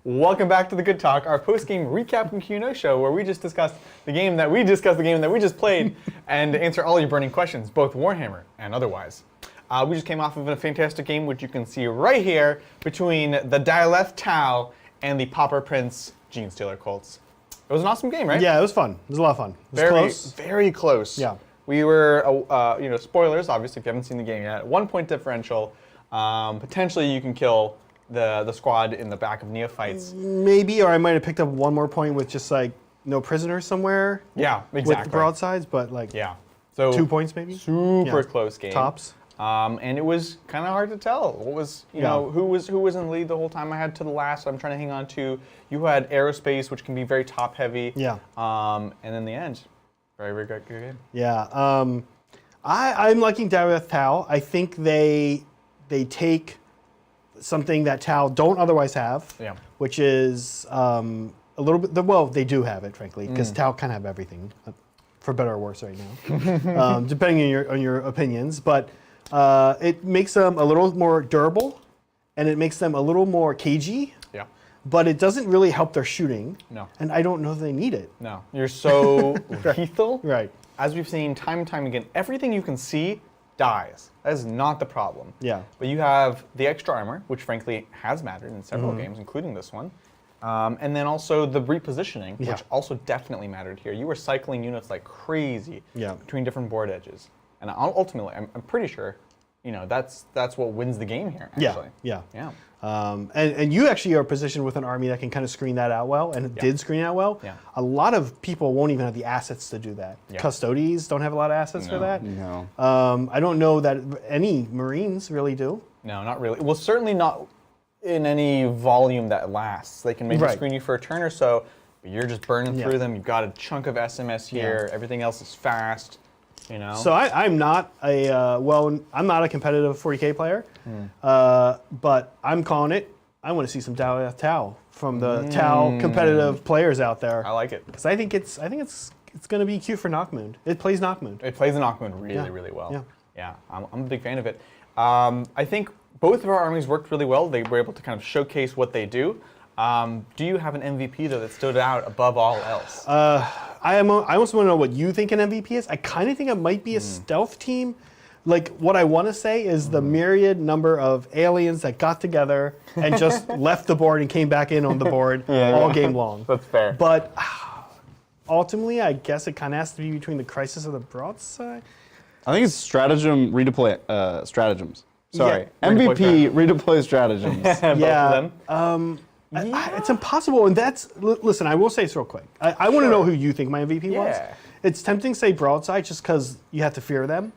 Welcome back to the Good Talk, our post-game recap and Q&A show where we just discussed the game that we just played and answer all your burning questions, both Warhammer and otherwise. We just came off of a fantastic game, which you can see right here, between the Dialeth Tau and the Pauper Prince Genestealer cults. It was an awesome game, right? Yeah, it was fun. It was a lot of fun. It was close. Very close. Yeah. We were, spoilers, obviously, if you haven't seen the game yet, 1 point differential. Potentially you can kill the squad in the back of neophytes. Maybe, or I might have picked up one more point with just like no prisoners somewhere. Yeah, exactly. With the broadsides, but like so 2 points maybe. Super close game. Tops. And it was kind of hard to tell. What was who was in the lead the whole time? I had to the last. I'm trying to hang on to. You had aerospace, which can be very top heavy. Yeah. And in the end, very good game. Yeah. I'm liking Dialeth Tau. I think they take something that Tau don't otherwise have, which is a little bit. Well, they do have it, frankly, because Tau kind of have everything, for better or worse, right now, depending on your opinions. But it makes them a little more durable, and it makes them a little more cagey. Yeah. But it doesn't really help their shooting. No. And I don't know that they need it. No. You're so lethal. Right. As we've seen time and time again, everything you can see dies. That is not the problem. Yeah. But you have the extra armor, which frankly has mattered in several games, including this one. And then also the repositioning, which also definitely mattered here. You were cycling units like crazy between different board edges. And ultimately, I'm pretty sure, that's what wins the game here, actually. Yeah. And you actually are positioned with an army that can kind of screen that out well, and it did screen out well. Yeah. A lot of people won't even have the assets to do that. Yeah. Custodes don't have a lot of assets for that. No. I don't know that any Marines really do. No, not really. Well, certainly not in any volume that lasts. They can maybe screen you for a turn or so, but you're just burning through them. You've got a chunk of SMS here. Everything else is fast. So I'm not I'm not a competitive 40K player, but I'm calling it. I want to see some Dialeth Tau from the Tau competitive players out there. I like it because I think it's going to be cute for Nockmoon. It plays Nockmoon. It plays the Nockmoon really well. Yeah, I'm a big fan of it. I think both of our armies worked really well. They were able to kind of showcase what they do. Do you have an MVP though that stood out above all else? I also want to know what you think an MVP is. I kind of think it might be a stealth team. Like what I want to say is the myriad number of aliens that got together and just left the board and came back in on the board all game long. That's fair. But ultimately, I guess it kind of has to be between the Crisis and the Broadside. I think it's stratagem redeploy stratagems. Sorry, MVP redeploy stratagems. Both of them. It's impossible, and listen, I will say this real quick. I want to know who you think my MVP was. It's tempting to say Broadside just because you have to fear them.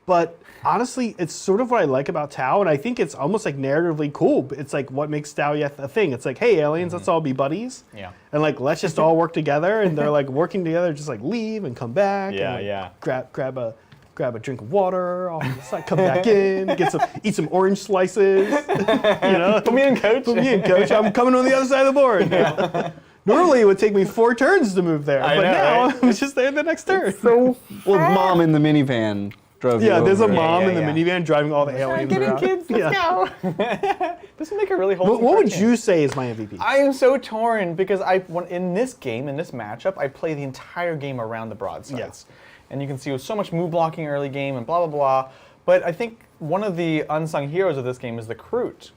But honestly, it's sort of what I like about Tau, and I think it's almost like narratively cool. It's like what makes Tau a thing. It's like, hey, aliens, let's all be buddies. Yeah. And like, let's just all work together, and they're like working together, just like leave and come back. And, like, grab a drink of water, come back in, eat some orange slices. Put me in, coach. Put me in, coach. I'm coming on the other side of the board. Normally it would take me 4 turns to move there, but now I'm just there the next turn. Well, mom in the minivan drove you over. There's a mom in the minivan driving all the aliens around. Kids, let's go. This would make a really wholesome What would you say is my MVP? I am so torn because in this matchup, I play the entire game around the broadsides. And you can see with so much move blocking early game and blah, blah, blah. But I think one of the unsung heroes of this game is the Kroot.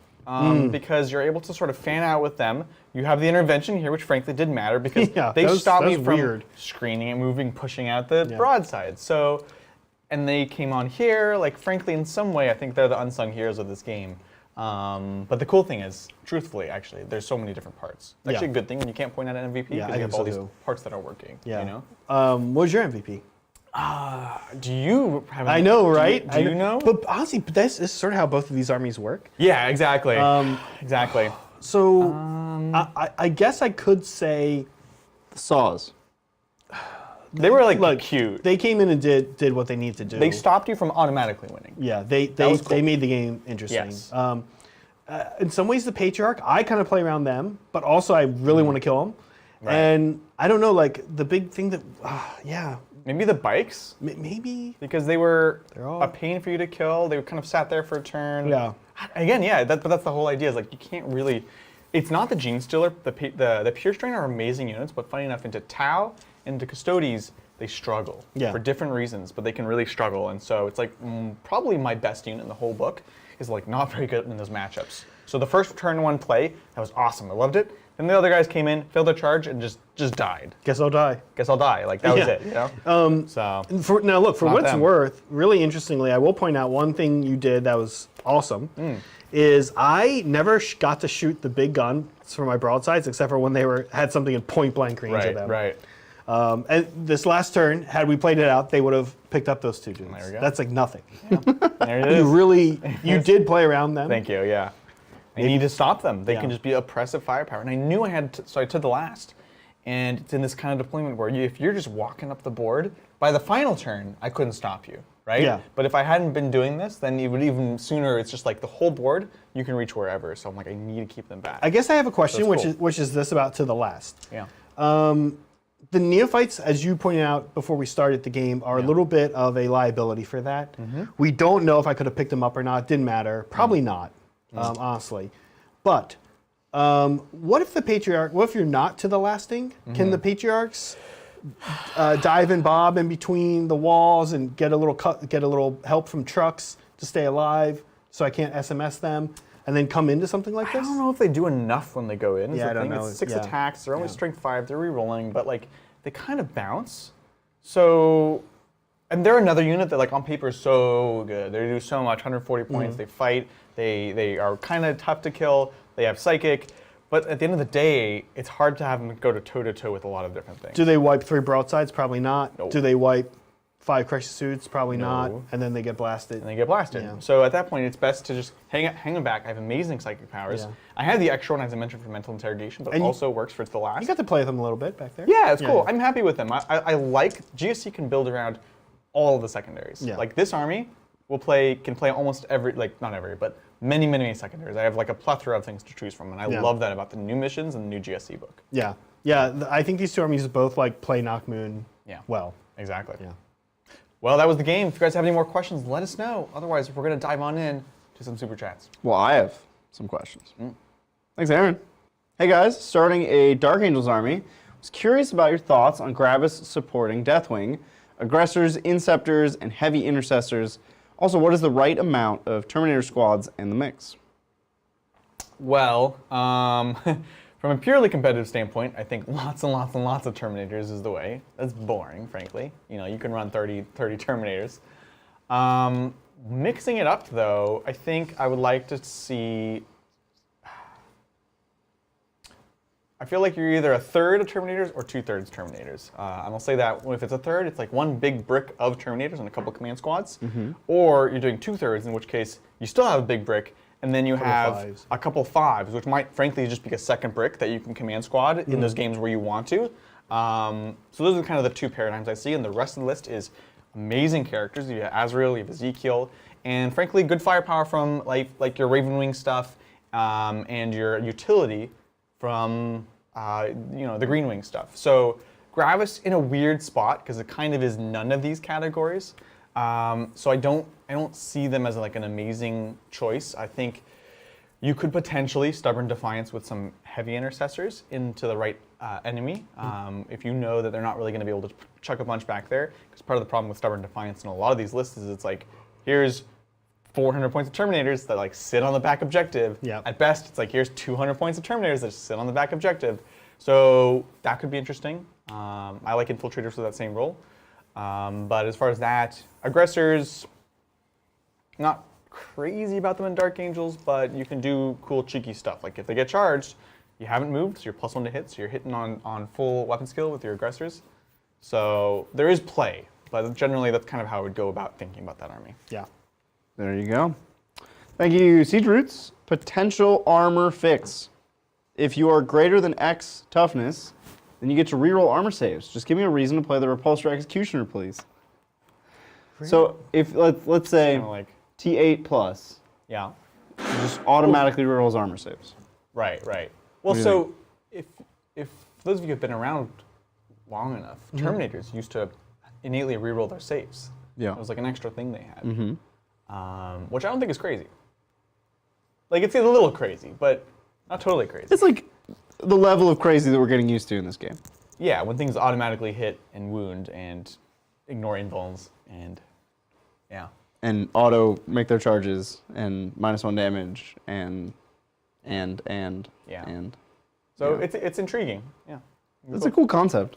Because you're able to sort of fan out with them. You have the intervention here, which frankly did matter because they stopped me from screening and moving, pushing out the broadside. So, and they came on here. Like, frankly, in some way, I think they're the unsung heroes of this game. But the cool thing is, truthfully, actually, there's so many different parts. It's actually a good thing when you can't point out an MVP because you have all these parts that are working. Yeah. What was your MVP? Do you have? I know, right? Do you know? But honestly, this is sort of how both of these armies work. Yeah, exactly. Exactly. So, I guess I could say the Saws. They were like cute. They came in and did what they needed to do. They stopped you from automatically winning. Yeah, they made the game interesting. Yes. In some ways, the Patriarch, I kind of play around them, but also I really want to kill them. Right. And I don't know, like the big thing that, maybe the bikes? Maybe. Because they were a pain for you to kill. They kind of sat there for a turn. Yeah. Again, but that's the whole idea is like you can't really, It's not the Genestealer. The Pure Strain are amazing units, but funny enough, into Tau and into Custodes, they struggle for different reasons, but they can really struggle. And so it's like probably my best unit in the whole book is like not very good in those matchups. So the first turn one play, that was awesome. I loved it. Then the other guys came in, failed their charge, and just died. Guess I'll die. Guess I'll die. Like that was it. You know. Now look, for what it's worth, really interestingly, I will point out one thing you did that was awesome. Is I never got to shoot the big guns for my broadsides except for when they had something in point blank range of them. Right. And this last turn, had we played it out, they would have picked up those 2 dudes. There we go. That's like nothing. Yeah. There it is. You did play around them. Thank you. Yeah. I need to stop them. They can just be oppressive firepower. And I knew I had to, so I took the last. And it's in this kind of deployment where if you're just walking up the board, by the final turn, I couldn't stop you, right? Yeah. But if I hadn't been doing this, then it would even sooner, it's just like the whole board, you can reach wherever. So I'm like, I need to keep them back. I guess I have a question, which is this about to the last. Yeah. The neophytes, as you pointed out before we started the game, are a little bit of a liability for that. We don't know if I could have picked them up or not. Didn't matter. Probably not. Honestly. But what if the patriarch? What if you're not to the lasting? Can the patriarchs dive and bob in between the walls and get a little help from trucks to stay alive, so I can't SMS them, and then come into something like this? I don't know if they do enough when they go in. Yeah, I don't know. It's 6 attacks. They're only strength 5. They're re-rolling, but like they kind of bounce. So. And they're another unit that, like, on paper is so good. They do so much, 140 points. They fight. They are kind of tough to kill. They have psychic. But at the end of the day, it's hard to have them go toe-to-toe with a lot of different things. Do they wipe 3 broadsides? Probably not. Nope. Do they wipe 5 crisis suits? Probably not. And then they get blasted. Yeah. So at that point, it's best to just hang them back. I have amazing psychic powers. Yeah. I have the extra one, as I mentioned, for mental interrogation, but also works for the last. You got to play with them a little bit back there. Yeah, it's cool. I'm happy with them. I like GSC can build around all of the secondaries. Yeah. Like this army can play almost every, like not every, but many secondaries. I have like a plethora of things to choose from, and I love that about the new missions and the new GSC book. Yeah, I think these 2 armies both like play Knockmoon well. Exactly. Yeah. Well, that was the game. If you guys have any more questions, let us know. Otherwise, we're gonna dive on in to some super chats. Well, I have some questions. Thanks, Aaron. Hey guys, starting a Dark Angels army. Was curious about your thoughts on Gravis supporting Deathwing, aggressors, inceptors, and heavy intercessors. Also, what is the right amount of Terminator squads in the mix? Well, from a purely competitive standpoint, I think lots and lots of Terminators is the way. That's boring, frankly. You know, you can run 30 Terminators. Mixing it up, though, I think I would like to see... I feel like you're either a third of Terminators or 2/3 Terminators. And I'll say that if it's a third, it's like one big brick of Terminators and a couple command squads. Or you're doing 2/3, in which case you still have a big brick, and then you have a couple 5s, which might frankly just be a second brick that you can command squad in those games where you want to. So those are kind of the 2 paradigms I see, and the rest of the list is amazing characters. You have Azrael, you have Ezekiel, and frankly good firepower from like your Ravenwing stuff and your utility from the Greenwing stuff. So Gravis in a weird spot because it kind of is none of these categories. So I don't see them as like an amazing choice. I think you could potentially Stubborn Defiance with some heavy intercessors into the right enemy if you know that they're not really going to be able to chuck a bunch back there. Because part of the problem with Stubborn Defiance in a lot of these lists is it's like, here's 400 points of Terminators that like sit on the back objective. Yep. At best, it's like here's 200 points of Terminators that sit on the back objective. So that could be interesting. I like Infiltrators for that same role. But as far as that, aggressors, not crazy about them in Dark Angels, but you can do cool cheeky stuff. Like if they get charged, you haven't moved, so you're +1 to hit, so you're hitting on full weapon skill with your aggressors. So there is play, but generally that's kind of how I would go about thinking about that army. Yeah. There you go. Thank you, Siege Roots. Potential armor fix. If you are greater than X toughness, then you get to reroll armor saves. Just give me a reason to play the Repulsor Executioner, please. Really? So if let's say like T8 plus, yeah, just automatically rerolls armor saves. Right. Well, so if those of you have been around long enough, Terminators used to innately reroll their saves. Yeah, it was like an extra thing they had, which I don't think is crazy. Like it's a little crazy, but Not totally crazy. It's like the level of crazy that we're getting used to in this game. Yeah, when things automatically hit and wound and ignore invulns and yeah. And auto make their charges and -1 damage and. So it's intriguing. Yeah. It's a cool concept.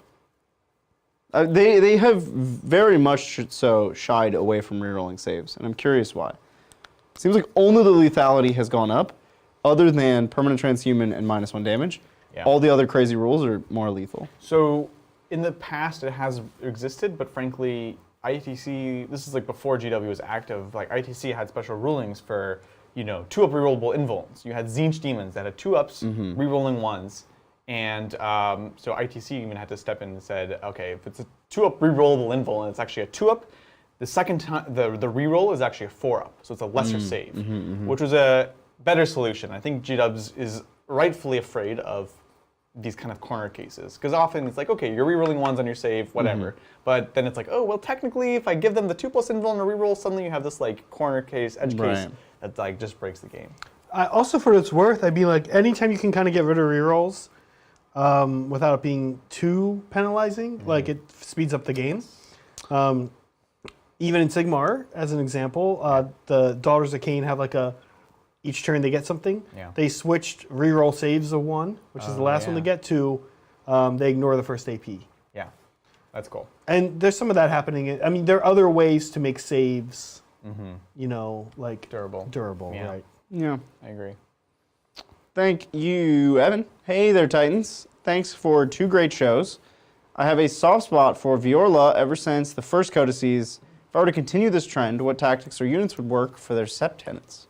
They have very much so shied away from rerolling saves, and I'm curious why. It seems like only the lethality has gone up, other than permanent transhuman and -1 damage. Yeah. All the other crazy rules are more lethal. So in the past it has existed, but frankly, ITC, this is like before GW was active, like ITC had special rulings for, 2-up rerollable invulns. You had Tzeentch demons that had 2-ups, rerolling 1s. And so ITC even had to step in and said, okay, if it's a 2-up rerollable invuln and it's actually a 2-up, the second time the reroll is actually a 4-up, so it's a lesser save, which was a better solution. I think GW is rightfully afraid of these kind of corner cases, because often it's like, okay, you're rerolling 1s on your save, whatever, but then it's like, oh, well, technically, if I give them the 2+ invuln and a reroll, suddenly you have this like corner case, edge case that like just breaks the game. Also, for what it's worth, I'd be like, anytime you can kind of get rid of rerolls without it being too penalizing, like it speeds up the game. Even in Sigmar, as an example, the Daughters of Cain have like each turn they get something. Yeah. They switched reroll saves of 1, which is the last one they get, to they ignore the first AP. Yeah, that's cool. And there's some of that happening. I mean, there are other ways to make saves, like durable, yeah. Right? Yeah, I agree. Thank you, Evan. Hey there, Titans. Thanks for 2 great shows. I have a soft spot for Viorla ever since the first codices. If I were to continue this trend, what tactics or units would work for their sept tenants?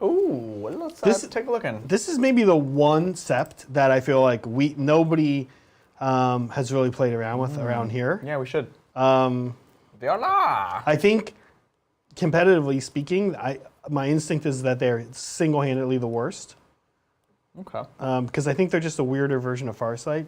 Ooh, let's take a look in. This is maybe the one sept that I feel like nobody has really played around with around here. Yeah, we should. Viola! I think, competitively speaking, my instinct is that they're single-handedly the worst. Okay. Because I think they're just a weirder version of Farsight.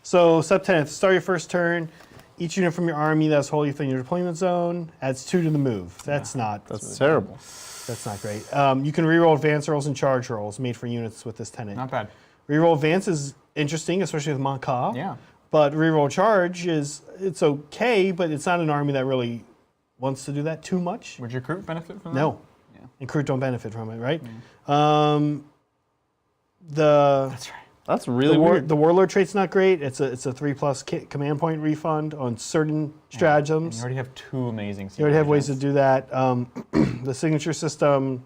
So, sept tenants, start your first turn. Each unit from your army that's wholly within your deployment zone adds 2 to the move. That's That's terrible. That's not great. You can reroll advance rolls and charge rolls made for units with this tenant. Not bad. Reroll advance is interesting, especially with Manka. Yeah. But reroll charge it's okay, but it's not an army that really wants to do that too much. Would your Kroot benefit from that? No. Yeah. And Kroot don't benefit from it, right? That's right. That's really weird. The Warlord trait's not great. It's a 3+ command point refund on certain stratagems. And you already have 2 amazing. You already have ways to do that. The signature system,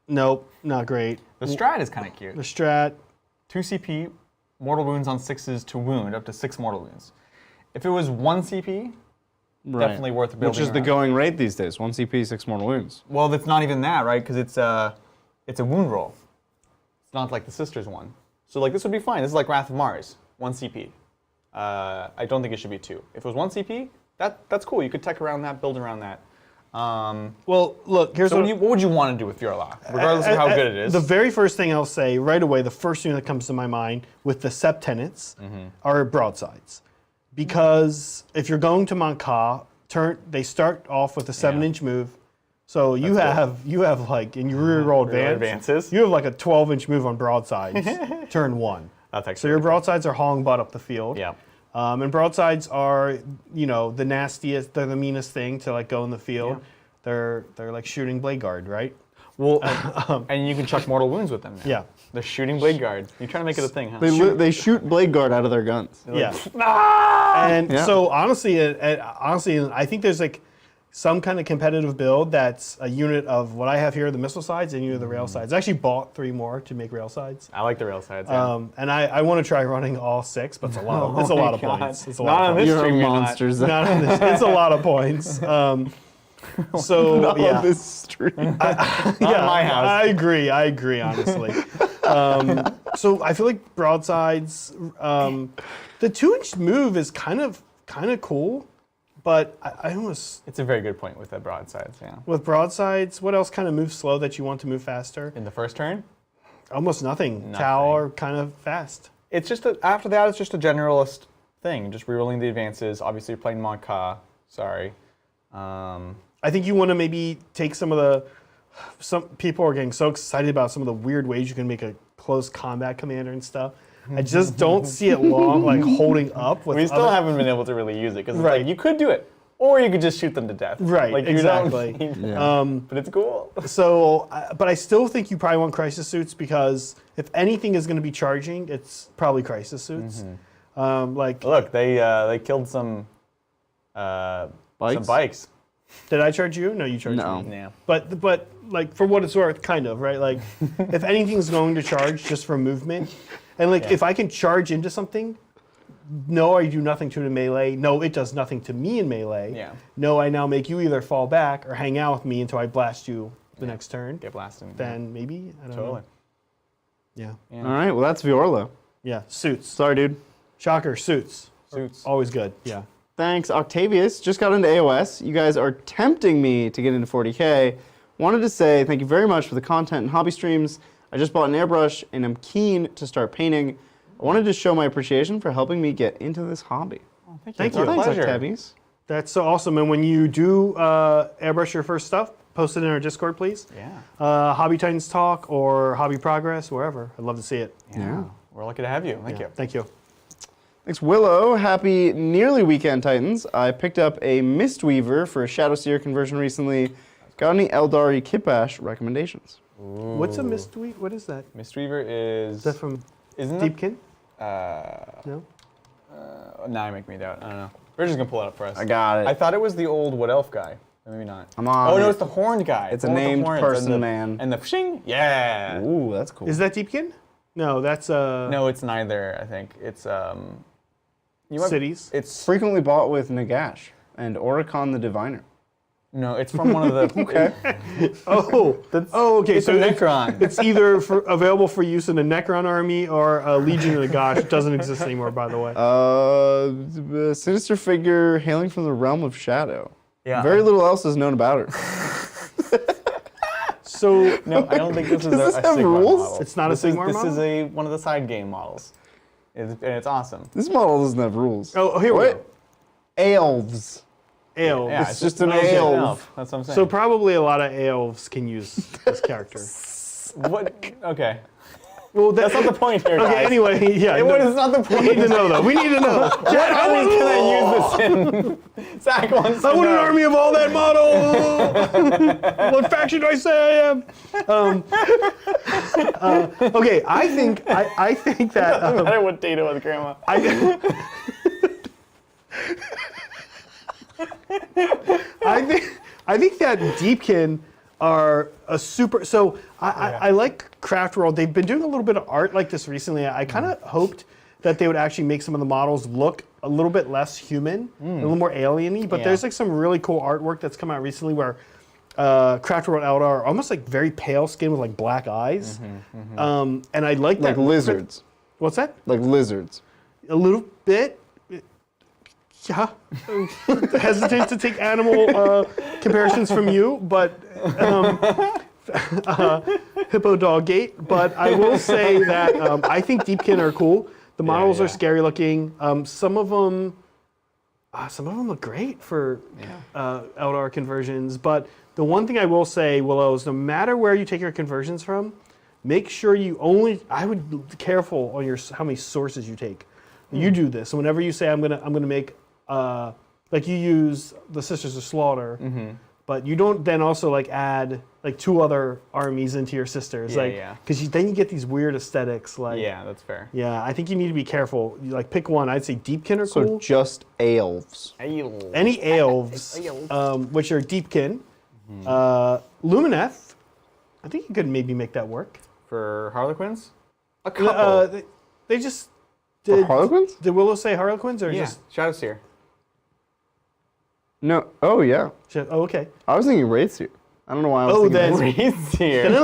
nope, not great. The strat is kind of cute. The strat, 2 CP, mortal wounds on 6s to wound up to 6 mortal wounds. If it was 1 CP, definitely worth building. Which is the going rate these days? 1 CP, 6 mortal wounds. Well, that's not even that, right? Because it's a wound roll. Not like the Sisters one. So like this would be fine. This is like Wrath of Mars, 1 CP. I don't think it should be 2. If it was 1 CP, that's cool. You could tech around that, build around that. Well, look, here's what would you want to do with Viola, regardless of how good it is? The very first thing I'll say right away, the first thing that comes to my mind with the sept tenants are broadsides. Because if you're going to Manka, they start off with a 7-inch move. So you have like in your reroll advances, you have like a 12-inch move on broadsides, turn 1. So your broadsides are hauling butt up the field. Yeah. And broadsides are, the nastiest, they're the meanest thing to like go in the field. Yeah. They're like shooting Blade Guard, right? Well, and you can chuck mortal wounds with them now. Yeah. They're shooting Blade Guard. You're trying to make it a thing, huh? They shoot Blade Guard out of their guns. So honestly, I think there's like some kind of competitive build that's a unit of what I have here, the missile sides, and a unit of the rail sides. I actually bought 3 more to make rail sides. I like the rail sides. Yeah. And I want to try running all 6, but it's a lot. It's a lot of points. It's a lot of points. You're monsters. Not on this. It's a lot of points. So not on this stream. Not in my house. I agree. Honestly. So I feel like broadsides. The 2-inch move is kind of cool. But I almost... It's a very good point with the broadsides, yeah. With broadsides, what else kind of moves slow that you want to move faster? In the first turn? Almost nothing. Tau are kind of fast. It's just, after that, it's just a generalist thing. Just rerolling the advances. Obviously, you're playing Manka. Sorry. I think you want to maybe take some of the some people are getting so excited about some of the weird ways you can make a close combat commander and stuff. I just don't see it holding up. With we still haven't been able to really use it because like, you could do it, or you could just shoot them to death. Right, like, exactly. But it's cool. So, but I still think you probably want crisis suits because if anything is going to be charging, it's probably crisis suits. Look, they killed some bikes. Did I charge you? No, you charged me. Yeah. But like for what it's worth, kind of, right? Like if anything's going to charge just for movement, and like if I can charge into something, no, I do nothing to the melee. No, it does nothing to me in melee. Yeah. No, I now make you either fall back or hang out with me until I blast you the next turn. Get blasted. Then maybe, I don't know. Yeah. All right, well, that's Viorla. Yeah, suits. Sorry, dude. Shocker, suits. Suits. Always good, yeah. Thanks, Octavius. Just got into AOS. You guys are tempting me to get into 40K. Wanted to say thank you very much for the content and hobby streams. I just bought an airbrush and I'm keen to start painting. I wanted to show my appreciation for helping me get into this hobby. Oh, thank you. Thank you. Thanks, Pleasure. Octavius. That's so awesome. And when you do airbrush your first stuff, post it in our Discord, please. Yeah. Hobby Titans Talk or Hobby Progress, wherever. I'd love to see it. Yeah. We're lucky to have you. Thank you. Thank you. Thanks, Willow. Happy nearly weekend, Titans. I picked up a Mistweaver for a Shadowseer conversion recently. Got any Eldari Kitbash recommendations? Ooh. What's a Mistweaver? What is that? Mistweaver is... Is that from Isn't Deepkin? No? Now you make me doubt. I don't know. We're just going to pull it up for us. I got it. I thought it was the old Wood Elf guy. Maybe not. I'm on no, it. it's the horned guy. It's a named person, man. And the pshing? Yeah. Ooh, that's cool. Is that Deepkin? No, that's... No, it's neither, I think. It's... Cities? It's frequently bought with Nagash and Oricon the Diviner. No, it's from one of the... Okay. Okay. It's So a Necron. It's either available for use in the Necron army or a Legion of the Gosh. It doesn't exist anymore, by the way. Sinister figure hailing from the realm of shadow. Yeah. Very little else is known about her. So no, I don't think this is Does a this have Sigmar rules? model. It's not a Sigmar This model? is one of the side game models. And it's awesome. This model doesn't have rules. Oh, here we go. Elves. Elves. Yeah, It's just an elf. elf. That's what I'm saying. So probably a lot of elves can use this character. What? Okay. Well, That's not the point here, guys. Okay, anyway, yeah. It's not the We point. need to know, though. We need to know. What armies can I use this in? Zach wants to I want an know. army of all that model. What faction do I say I am? Okay, I think that. Doesn't matter what data with Grandma. I think that Deepkin are a super. So I like Craft World. They've been doing a little bit of art like this recently. I kind of hoped that they would actually make some of the models look a little bit less human, a little more alien-y. But there's like some really cool artwork that's come out recently where Craft World Eldar are almost like very pale skin with like black eyes. And I like that. Like lizards. What's that? Like lizards. A little bit. Yeah. Hesitant to take animal comparisons from you, but hippo dog gate. But I will say that I think Deepkin are cool. The models are scary looking. Some of them look great for Eldar conversions. But the one thing I will say, Willow, is no matter where you take your conversions from, make sure you only. I would be careful on how many sources you take. You do this. So whenever you say I'm gonna make like you use the Sisters of Slaughter, but you don't then also like add like 2 other armies into your sisters, because then you get these weird aesthetics. Like that's fair. Yeah, I think you need to be careful. You, like pick one. I'd say Deepkin are So cool. just elves. Any elves, which are Deepkin, Lumineth. I think you could maybe make that work. For Harlequins? A couple. They just For Harlequins? Did Willow say Harlequins or just Shadowseer. No. Oh yeah. Oh, okay. I was thinking Wraithseer. I don't know why I was thinking Wraithseer. And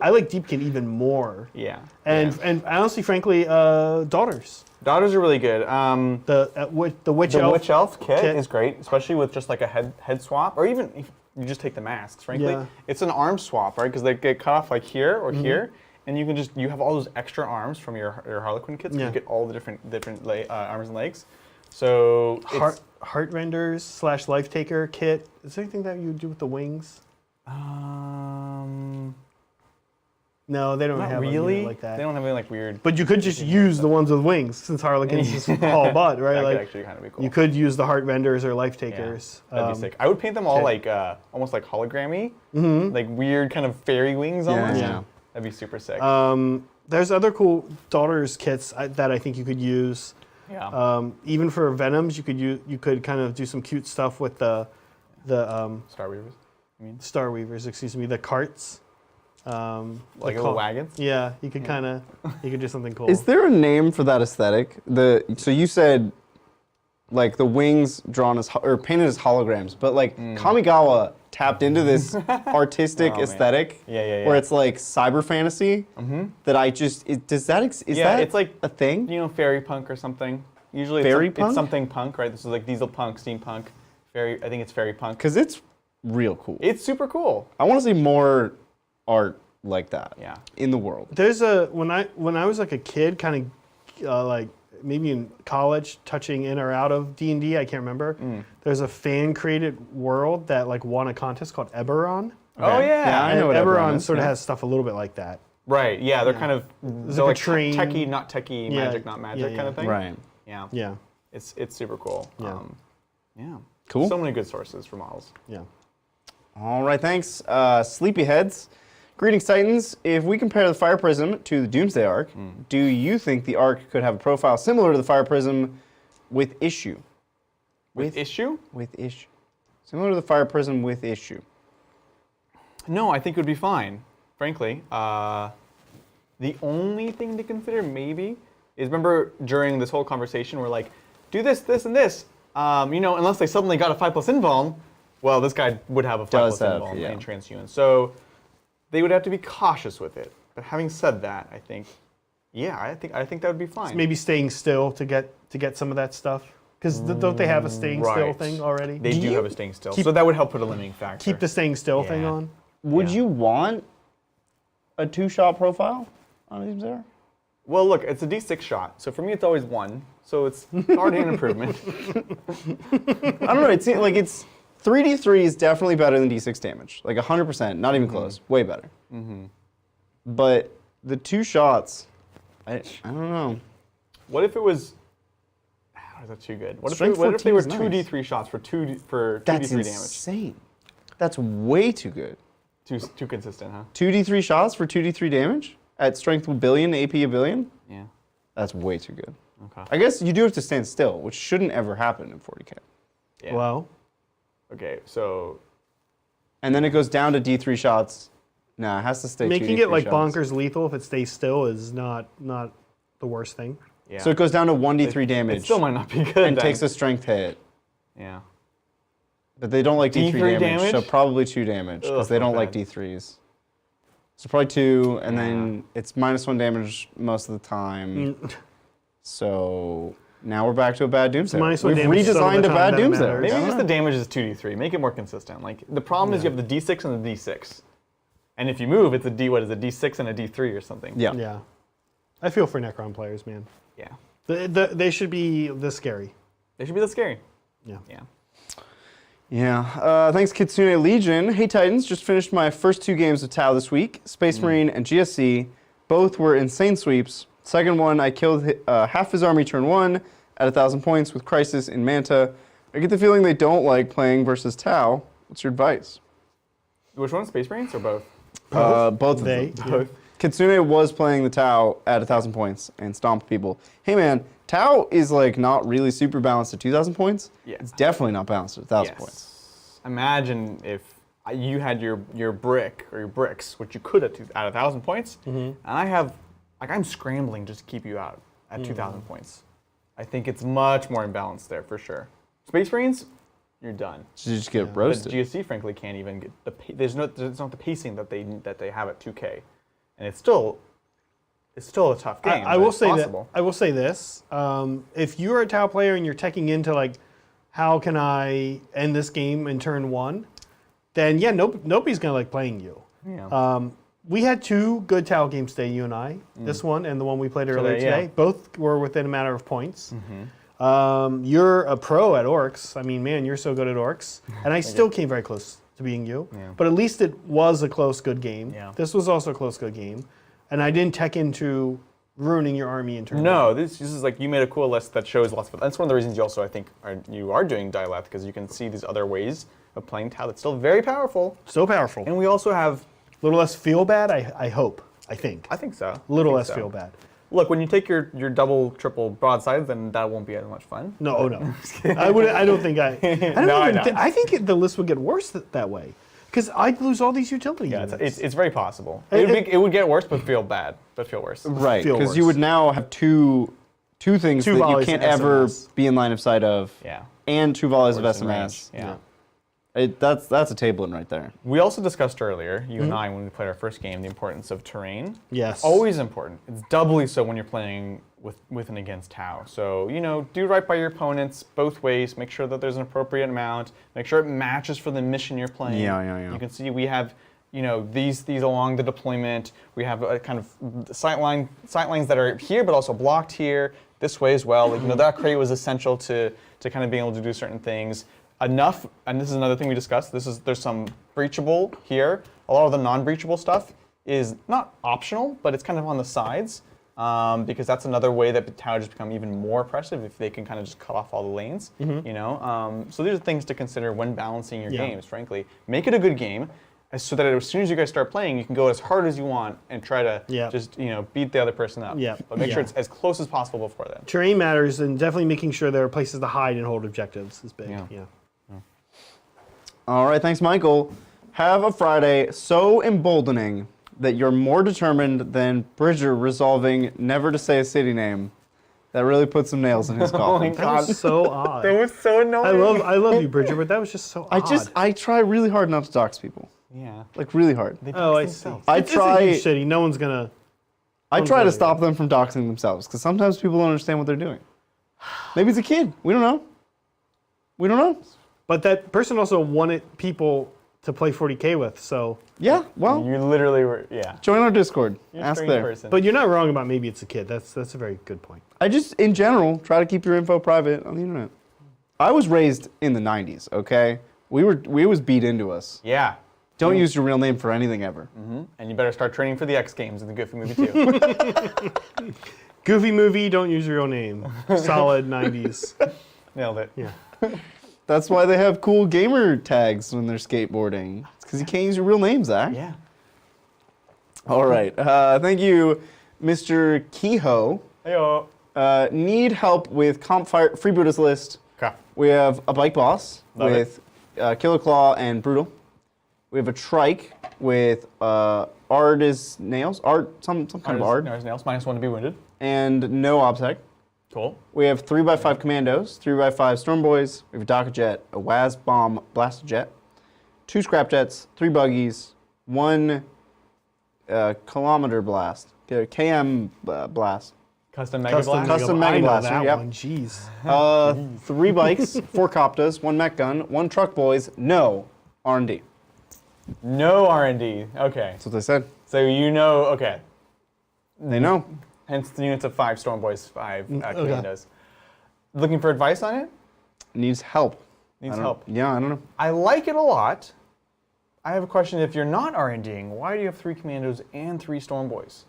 I like Deepkin even more. Yeah. And honestly, frankly, Daughters. Daughters are really good. The Witch Elf. Witch Elf kit is great, especially with just like a head swap, or even if you just take the masks. Frankly, it's an arm swap, right? Because they get cut off like here or here, and you can you have all those extra arms from your Harlequin kits. You get all the different arms and legs. So Heartrenders / Life Taker kit. Is there anything that you do with the wings? No, they don't Not have a really unit like that. They don't have any like weird. But you could just use the ones with wings, since Harlequin's just all butt, right? That like, could actually kind of be cool. you could use the Heart Vendors or Life Takers. That'd be sick. I would paint them all like almost like hologrammy, like weird kind of fairy wings almost. Yeah. That'd be super sick. There's other cool Daughters kits that I think you could use. Yeah. Even for Venoms, you could kind of do some cute stuff with the Star Weavers. Star Weavers, excuse me, the carts. Like little wagons? Yeah, you could you could do something cool. Is there a name for that aesthetic? So you said like the wings drawn as or painted as holograms, but like Kamigawa tapped into this artistic aesthetic where it's like cyber fantasy that I just does that is that it's like a thing? You know, fairy punk or something. Usually it's something punk, right? This is like diesel punk, steampunk, I think it's fairy punk. Because it's real cool. It's super cool. I want to see more art like that in the world. There's when I was like a kid, kind of like maybe in college, touching in or out of D&D, I can't remember. There's a fan created world that like won a contest called Eberron. Oh yeah, I know what Eberron sort of has stuff a little bit like that. Right. Yeah, they're kind of like a train, techie, not techie, magic, not magic kind of thing. Right. Yeah. Yeah. It's super cool. Yeah. Cool. So many good sources for models. Yeah. All right, thanks. Sleepyheads. Greetings, Titans. If we compare the Fire Prism to the Doomsday Arc, do you think the Arc could have a profile similar to the Fire Prism with issue? With issue? With issue. Similar to the Fire Prism with issue. No, I think it would be fine, frankly. The only thing to consider maybe is, remember during this whole conversation we're like, do this, this, and this. You know, unless they suddenly got a 5+ invuln, well, this guy would have a 5+ invuln in Transhuman. So they would have to be cautious with it. But having said that, I think, I think that would be fine. So maybe staying still to get some of that stuff. Because don't they have a staying still thing already? They do have a staying still. So that would help put a limiting factor. Keep the staying still thing on. Would you want a 2-shot profile on a Doomsday Arc? Well, look, it's a D6 shot. So for me, it's always 1. So it's already an improvement. I don't know. It seems like it's 3d3 is definitely better than d6 damage. Like 100%, not even close. Way better. But the 2 shots, I don't know. What if it was? Is that too good? What if they were 2d3 shots for 2d3 damage? That's insane. That's way too good. Too consistent, huh? 2d3 shots for 2d3 damage at strength 1 billion, AP 1 billion. Yeah. That's way too good. Okay. I guess you do have to stand still, which shouldn't ever happen in 40k. Yeah. Well. Okay, so. And then it goes down to D3 shots. Nah, it has to stay. Making it like bonkers lethal if it stays still is not the worst thing. Yeah. So it goes down to 1d3 damage. It still might not be good. And takes a strength hit. Yeah. But they don't like D3 damage, so probably 2 damage because they don't like D3s. So probably 2, and then it's -1 damage most of the time. So now we're back to a bad Doomsday. We've redesigned a bad Doomsday. Maybe just the damage is 2d3. Make it more consistent. Like the problem is you have the D6 and the D6, and if you move, it's a D6 and a D3 or something. Yeah. Yeah. I feel for Necron players, man. Yeah. They should be this scary. They should be this scary. Yeah. Yeah. Yeah. Thanks, Kitsune Legion. Hey, Titans. Just finished my first 2 games of Tau this week. Space Marine and GSC. Both were insane sweeps. Second one, I killed half his army turn 1 at 1,000 points with Crisis in Manta. I get the feeling they don't like playing versus Tau. What's your advice? Which one? Space Marines or both? Both of them. Both. Kitsune was playing the Tau at 1,000 points and stomped people. Hey man, Tau is like not really super balanced at 2,000 points. Yeah. It's definitely not balanced at 1,000 points. Imagine if you had your brick or your bricks, which you could at 1,000 points, and I have, like, I'm scrambling just to keep you out at 2,000 points. I think it's much more imbalanced there for sure. Space Marines, you're done. So you just get roasted. But GSC frankly can't even get there's not the pacing that they have at 2K, and it's still a tough game. I will say this: if you're a Tau player and you're teching into like, how can I end this game in turn 1? Then yeah, nobody's gonna like playing you. Yeah. We had 2 good Tau games today, you and I. This one and the one we played earlier today. Yeah. Both were within a matter of points. You're a pro at Orcs. I mean, man, you're so good at Orcs. And I still came very close to being you. Yeah. But at least it was a close, good game. Yeah. This was also a close, good game. And I didn't tech into ruining your army in turn. No, this is like you made a cool list that shows lots of. That's one of the reasons you also, I think, you are doing Dialect, because you can see these other ways of playing Tau that's still very powerful. So powerful. And we also have. A little less feel bad, I hope. I think. I think so. A little less feel bad. Look, when you take your double, triple broadsides, then that won't be as much fun. No, oh no. I don't think I. I think the list would get worse that way, because I'd lose all these utility units. It's very possible. It would get worse, but feel bad, but feel worse. Right, because you would now have two things that you can't ever be in line of sight of. Yeah. And 2 volleys of SMS. Yeah. That's a tabling right there. We also discussed earlier, you and I, when we played our first game, the importance of terrain. Yes. Always important. It's doubly so when you're playing with and against Tau. So, do right by your opponents both ways. Make sure that there's an appropriate amount. Make sure it matches for the mission you're playing. Yeah. You can see we have, these along the deployment. We have a kind of sight lines that are here, but also blocked here. This way as well. That crate was essential to kind of being able to do certain things. Enough, and this is another thing we discussed, there's some breachable here. A lot of the non-breachable stuff is not optional, but it's kind of on the sides, because that's another way that Tau just become even more oppressive if they can kind of just cut off all the lanes. So these are things to consider when balancing your games, frankly. Make it a good game, so that as soon as you guys start playing, you can go as hard as you want and try to just beat the other person up. But make sure it's as close as possible before that. Terrain matters, and definitely making sure there are places to hide and hold objectives is big. Yeah. All right, thanks, Michael. Have a Friday so emboldening that you're more determined than Bridger resolving never to say a city name. That really put some nails in his coffin. That was so odd. That was so annoying. I love you, Bridger, but that was just so odd. I try really hard not to dox people. Yeah. Like, really hard. I see. I try. It's shitty. No one's gonna. I try to stop them from doxing themselves, because sometimes people don't understand what they're doing. Maybe it's a kid. We don't know. We don't know. But that person also wanted people to play 40K with, so. Yeah, well. You literally were, yeah. Join our Discord. You're Ask there. person. But you're not wrong about maybe it's a kid. That's a very good point. I just, in general, try to keep your info private on the internet. I was raised in the 90s, okay? We was beat into us. Yeah. Don't use your real name for anything ever. Mm-hmm. And you better start training for the X Games in the Goofy movie too. Goofy movie, don't use your real name. Solid 90s. Nailed it. Yeah. That's why they have cool gamer tags when they're skateboarding. It's because you can't use your real name, Zach. Yeah. All right. Thank you, Mr. Kehoe. Heyo. Need help with comp fire freebooters list. Okay. We have a bike boss Love with Killer Claw and Brutal. We have a trike with Ard is nails, some kind of Ard. Ard is nails, -1 to be wounded. And no obsec. Cool. We have 3x5 commandos, 3x5 storm boys. We have a Docker jet, a Waz bomb blaster jet, 2 scrap jets, 3 buggies, 1 kilometer blast, KM blast. Custom Mega Blast. Custom Mega Blaster. That Yep. one. Jeez. 3 bikes, 4 copters, 1 mech gun, 1 truck boys. No R&D. No R&D. Okay. That's what they said. So okay. They know. Hence the units of 5 Storm Boys, 5 Commandos. Looking for advice on it? Needs help. Needs help. Yeah, I don't know. I like it a lot. I have a question. If you're not R&Ding, why do you have 3 Commandos and 3 Storm Boys?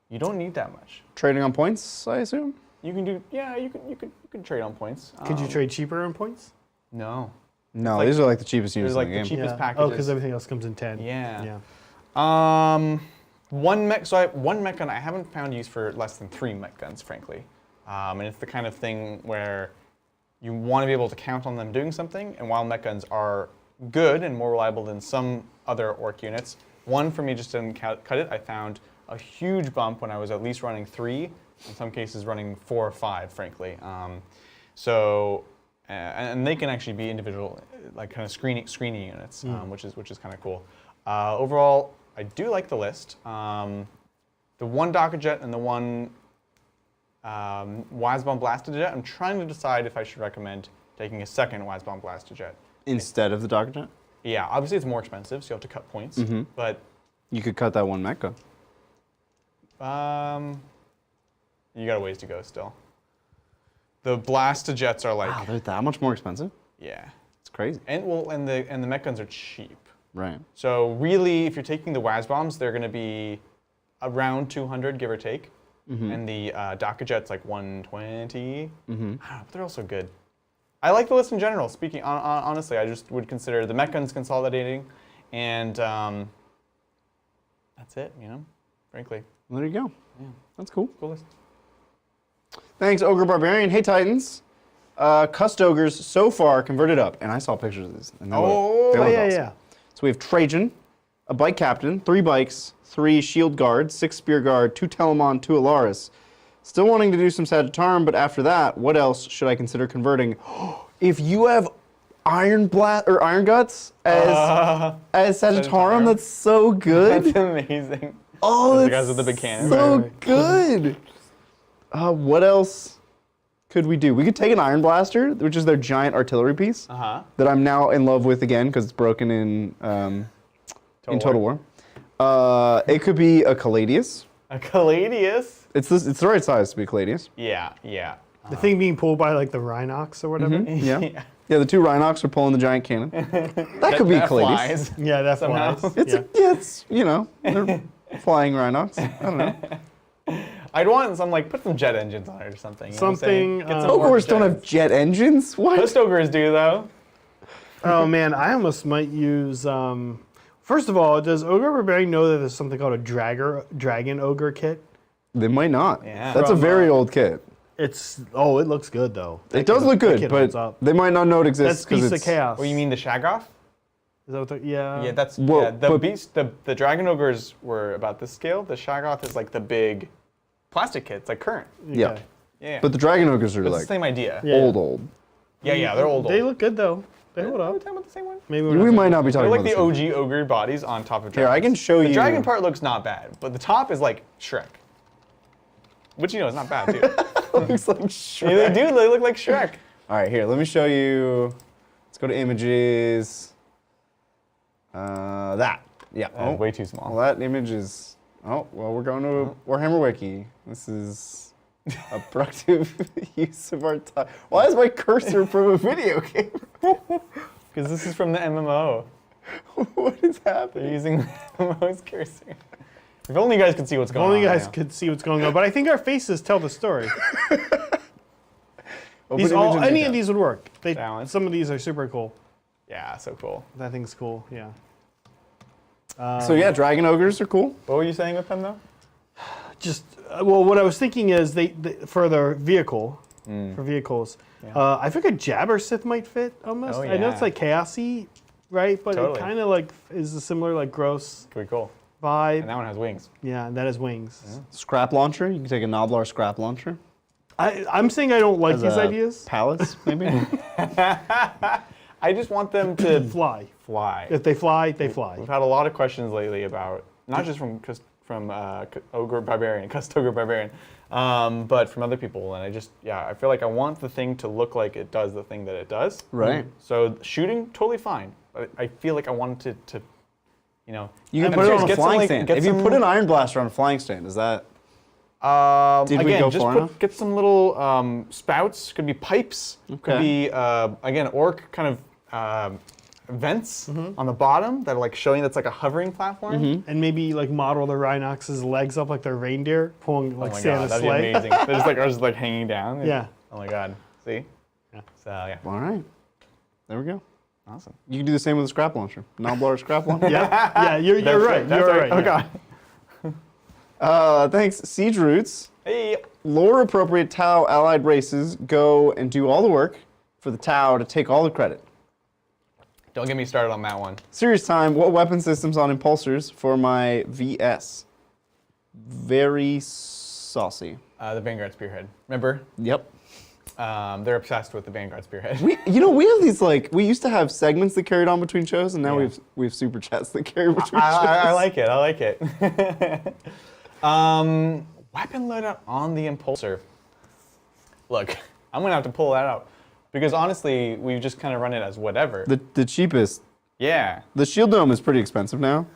You don't need that much. Trading on points, I assume? You can do, you could trade on points. Could you trade cheaper on points? No. No, these are like the cheapest units They're like in the the game. cheapest packages. Oh, because everything else comes in 10. Yeah. Yeah. One mech gun I haven't found use for less than 3 mech guns, frankly. And it's the kind of thing where you want to be able to count on them doing something, and while mech guns are good and more reliable than some other orc units, one for me just didn't cut it. I found a huge bump when I was at least running 3, in some cases running 4 or 5, frankly. And they can actually be individual, like kind of screening units, which is kind of cool. Overall, I do like the list. The 1 Docker Jet and the 1 Wazbomb Blaster Jet. I'm trying to decide if I should recommend taking a second Wazbomb Blaster Jet instead of the Docker Jet. Yeah, obviously it's more expensive, so you have to cut points. But you could cut that 1 mech gun. You got a ways to go still. The Blaster Jets are like... Wow, they're that much more expensive? Yeah. It's crazy. And the mech guns are cheap. Right. So really, if you're taking the WAS bombs, they're going to be around 200, give or take. And the Daka Jet's like 120. I don't know, but they're also good. I like the list in general. Speaking honestly, I just would consider the mech guns consolidating, and that's it. You know, frankly. Well, there you go. Yeah, that's cool. Cool list. Thanks, Ogre Barbarian. Hey, Titans. Cust Ogres so far converted up, and I saw pictures of these. And they look awesome. So we have Trajan, a bike captain, 3 bikes, 3 shield guards, 6 spear guard, 2 Telemon, 2 Alaris. Still wanting to do some Sagittarum, but after that, what else should I consider converting? If you have Iron Guts as Sagittarum, that's so good. That's amazing. Oh, the guys with the big cannon. So good. What else could we do? We could take an Iron Blaster, which is their giant artillery piece that I'm now in love with again because it's broken in Total War. It could be a Caladius. A Caladius? It's the right size to be a Caladius. Yeah, yeah. The thing being pulled by like the Rhinox or whatever. Yeah. Yeah, the 2 Rhinox are pulling the giant cannon. That could be a Caladius. Yeah, that flies. It's you know, they're flying Rhinox. I don't know. I'd want put some jet engines on it or something. Something. Ogres don't have jet engines? What? Most ogres do, though. Oh, man, I almost might use... First of all, does Ogre Barbarian know that there's something called a Dragon Ogre kit? They might not. Yeah. That's a very old kit. It looks good, though. It does look good, but they might not know it exists. That's Beast of Chaos. Oh, you mean the Shaggoth? Is that what yeah, that's... the Dragon Ogres were about this scale. The Shaggoth is like the big plastic kit. It's like current. Yeah. Yeah. But the Dragon Ogres are it's like... the same idea. Old. Yeah, they're old. They look good, though. They hold up. Are we talking about the same one? Maybe we might not be talking they're about like the OG ogre bodies on top of dragons. Here, I can show you... The dragon part looks not bad, but the top is like Shrek. Which, you know, is not bad, too. Looks like Shrek. Yeah, they do. They look like Shrek. All right, here, let me show you. Let's go to images. That. Yeah. Way too small. Well, that image is... Oh, well, we're going to Warhammer Wiki. This is a productive use of our time. Why is my cursor from a video game? Because this is from the MMO. What is happening? They're using the MMO's cursor. If only you guys could see what's going on. If only you guys could see what's going on. But I think our faces tell the story. Any of these would work. Some of these are super cool. Yeah, so cool. That thing's cool, yeah. So yeah, Dragon Ogres are cool. What were you saying with them, though? Just, well, what I was thinking is for their vehicle, for vehicles, I think a Jabber Sith might fit almost. Oh, yeah. I know it's like chaosy, right? But Totally. it kind of like is a similar like gross Could be cool. vibe. And that one has wings. Yeah, and that has wings. Yeah. Scrap launcher. You can take a Noblar scrap launcher. I'm saying I don't like As these a ideas. Palace, maybe. I just want them to Fly. fly. If they fly, they fly. We've had a lot of questions lately about, not just from Ogre Barbarian, Cust Ogre Barbarian, but from other people. And I feel like I want the thing to look like it does the thing that it does. Right. So shooting, totally fine. But I feel like I want it to, you know. You can put it on a flying stand. If you put an Iron Blaster on a flying stand, is that... Did we go far enough? Get some little spouts. Could be pipes. Okay. Could be again orc kind of vents on the bottom that are like showing that's like a hovering platform. And maybe like model the Rhinox's legs up like they're reindeer pulling like Santa's that'd sleigh. be amazing. They're just like hanging down. Yeah. Oh my god. See? Yeah. So yeah. All right. There we go. Awesome. You can do the same with a scrap launcher. Noblar scrap launcher. Yeah, you're right. That's You're right. Oh yeah. god. Thanks, Siege Roots. Hey. Lore-appropriate Tau allied races go and do all the work for the Tau to take all the credit. Don't get me started on that one. Serious time, what weapon systems on impulsors for my VS? Very saucy. The Vanguard Spearhead. Remember? Yep. They're obsessed with the Vanguard Spearhead. We have these we used to have segments that carried on between shows, and now we have super chats that carry between shows. I like it. I like it. Weapon loadout on the Impulsor. Look, I'm gonna have to pull that out because honestly, we've just kind of run it as whatever. The cheapest. Yeah. The Shield Dome is pretty expensive now,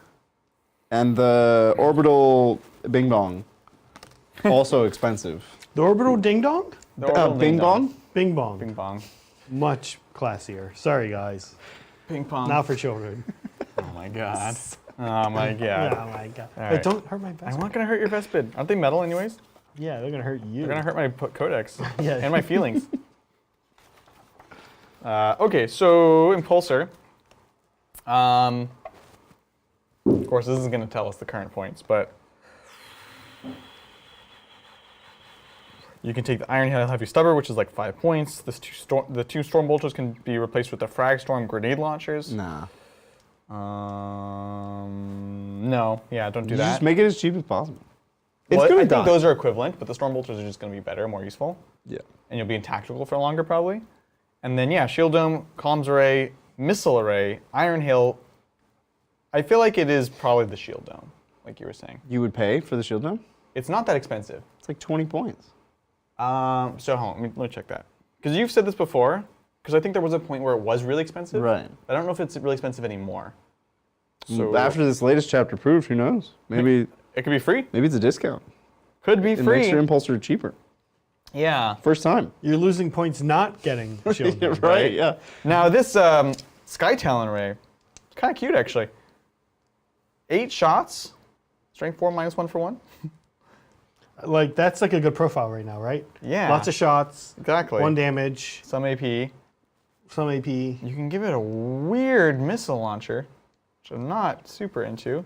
and the Orbital Bing Bong also expensive. The Orbital Ding Dong? The Orbital Bing Bong? Bing Bong. Bing Bong. Much classier. Sorry, guys. Ping pong. Not for children. Oh my god. Oh my god. Oh my god. All Hey, right. don't hurt my best. I'm not gonna hurt your best bid. Aren't they metal anyways? Yeah, they're gonna hurt you. They're gonna hurt my codex Yeah. and my feelings. Okay, so Impulsor. Of course, this is gonna tell us the current points, but you can take the Iron Heavy Stubber, which is like 5 points. The two Storm Bolters can be replaced with the Frag Storm grenade launchers. Nah. No, yeah, don't do You that. just make it as cheap as possible. Well, gonna I die. think those are equivalent, but the Storm Bolters are just going to be better, more useful. Yeah. And you'll be in tactical for longer, probably. And then, yeah, Shield Dome, Comms Array, Missile Array, Iron Hail. I feel like it is probably the Shield Dome, like you were saying. You would pay for the Shield Dome? It's not that expensive. It's like 20 points. So hold on, let me check that. Because you've said this before, because I think there was a point where it was really expensive. Right. I don't know if it's really expensive anymore. So After this latest chapter proved, who knows? Maybe it could be free. maybe it's a discount. Could be It free. makes your Impulsor cheaper. Yeah. First time. You're losing points not getting Shield Dome. Right, yeah. Now this Sky Talon Array, it's kind of cute actually. 8 shots, strength 4 -1 for 1. Like, that's like a good profile right now, right? Yeah. Lots of shots. Exactly. 1 damage. Some AP. Some AP. You can give it a weird missile launcher, which I'm not super into.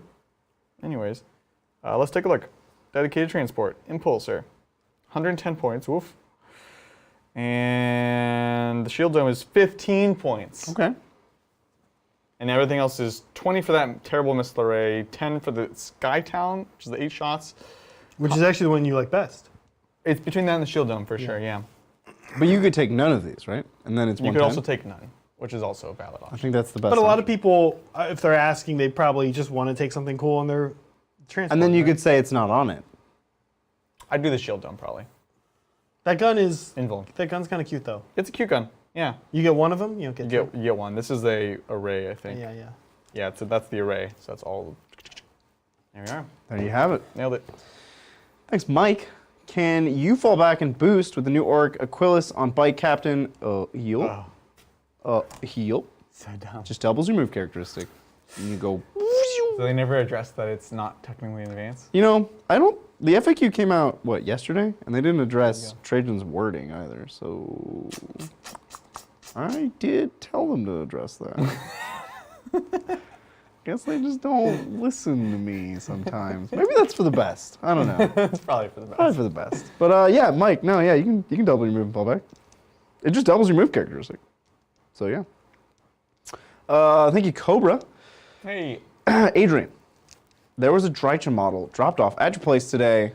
Anyways, let's take a look. Dedicated Transport, Impulsor, 110 points, woof. And the Shield Dome is 15 points. Okay. And everything else is 20 for that terrible missile array, 10 for the Sky Talon, which is the 8 shots. Which is actually the one you like best. It's between that and the Shield Dome for sure, yeah. But you could take none of these, right? And then it's You 110? could also take none, which is also a valid I option. think that's the best But a lot of option. people, if they're asking, they probably just want to take something cool on their transport. And then you right? could say it's not on it. I'd do the Shield Dome probably. That gun is. Invuln. That gun's kind of cute though. It's a cute gun, yeah. You get one of them, you don't get two. You get one. This is the array, I think. Yeah, yeah. Yeah, that's the array, so that's all. There we are. There you have it. Nailed it. Thanks, Mike. Can you fall back and boost with the new Orc Aquilus on Bike Captain? Heal. Heal. So dumb. Just doubles your move characteristic. And you go. So they never addressed that it's not technically in advance? You know, the FAQ came out, what, yesterday? And they didn't address Trajan's wording either, so I did tell them to address that. Guess they just don't listen to me sometimes. Maybe that's for the best. I don't know. It's probably for the best. Probably for the best. But yeah, Mike, no, yeah, you can double your move and fall back. It just doubles your move characteristic. So yeah. Thank you, Cobra. Hey. Adrian, there was a Drycha model dropped off at your place today.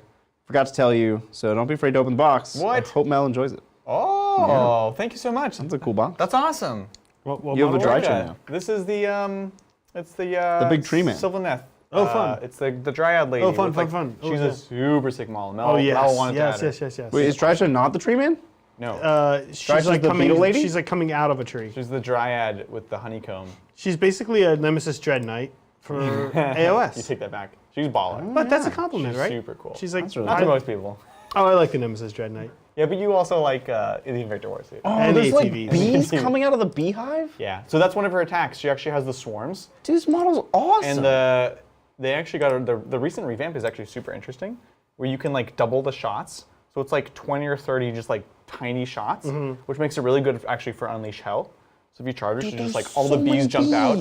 Forgot to tell you, so don't be afraid to open the box. What? I hope Mel enjoys it. Oh, thank you so much. That's a cool box. That's awesome. What You have a model? Drycha now. This is the it's the big tree man. Sylvaneth. Oh, fun. It's the Dryad lady. Oh, fun, with, fun. Oh, She's yeah. a super sick model. Mel, Oh, yes. Mel wanted to add her. Yes. Wait, is Drycha not the tree man? No. She's Drycha's like the coming. beetle lady? She's like coming out of a tree. She's the Dryad with the honeycomb. She's basically a Nemesis Dread Knight for AOS. You take that back. She's baller. But that's a compliment, She's right? super cool. She's like, That's really Not to cool. most people. oh, I like the Nemesis Dread Knight. Yeah, but you also like Alien Victor Wars. And there's like ATVs. bees coming out of the beehive? Yeah, so that's one of her attacks. She actually has the swarms. Dude, this model's awesome. And they actually got the recent revamp is actually super interesting, where you can like double the shots. So it's like 20 or 30 just like tiny shots, which makes it really good actually for Unleash Hell. So if you charge her, she's just like all the bees jump out.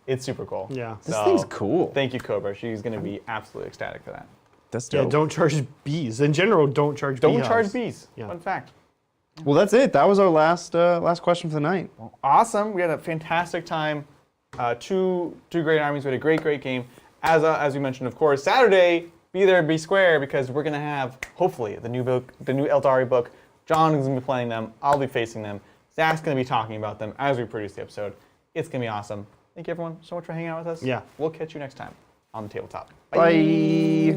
It's super cool. Yeah. This thing's cool. Thank you, Cobra. She's gonna be absolutely ecstatic for that. That's dope. Yeah, don't charge bees. In general, don't charge Don't beehives. charge bees. Yeah. Fun fact. Well, that's it. That was our last question for the night. Awesome. We had a fantastic time. Two great armies. We had a great game. As we mentioned, of course, Saturday, be there, be square, because we're gonna have hopefully the new book, the new Eldari book. John is gonna be playing them. I'll be facing them. Zach's gonna be talking about them as we produce the episode. It's gonna be awesome. Thank you everyone so much for hanging out with us. Yeah. We'll catch you next time on the tabletop. Bye.